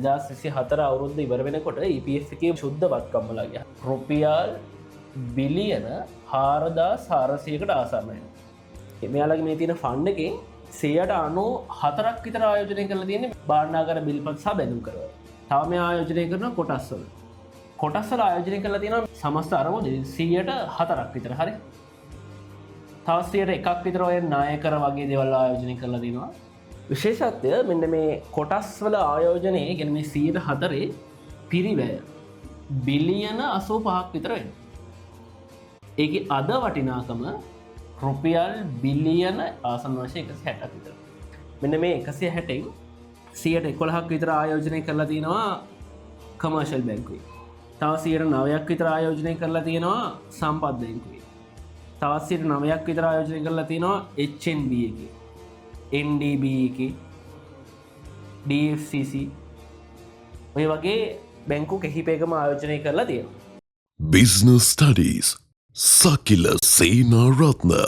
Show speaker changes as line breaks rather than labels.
2024 අවුරුද්ද ඉවර වෙනකොට EPF එකේ ශුද්ධ වත්කම්ම ලගියා. රුපියල් බිලියන 4400කට ආසන්නයි. මෙයාලගේ මේ තියෙන ෆන්ඩ් එකෙන් 94ක් විතර ආයෝජනය කරලා තියෙන්නේ භාණ්ඩාගාර බිල්පත් සහ බැඳුම් කරවල. තව මේ ආයෝජනය කරන කොටස්වල. කොටස්වල ආයෝජනය කරලා තියෙනවා සමස්ත අරමුදල් 104ක් විතර. හරි. තව 101ක් විතර ඔය නායකර වගේ දේවල් ආයෝජනය කරලා තියෙනවා. විශේෂත්වය මෙන්න මේ කොටස්වල ආයෝජනයේ කියන්නේ මේ 104 පිරිවැය බිලියන 85ක් විතර වෙනවා. ඒකේ අද වටිනාකම රුපියල් බිලියන ආසන්න වශයෙන් 160ක් විතර. මෙන්න මේ 160න් 111ක් විතර ආයෝජනය කරලා තියෙනවා කමර්ෂල් බැංකුවේ. තව 9ක් විතර ආයෝජනය කරලා තියෙනවා සම්පත් බැංකුවේ. තවත් 9ක් විතර ආයෝජනය කරලා තියෙනවා HNB එකේ, NDB එකේ, DFCC ඔය වගේ බැංකු කිහිපයකම ආයෝජනය කරලා තියෙනවා.
Business Studies Sakila Sena Ratna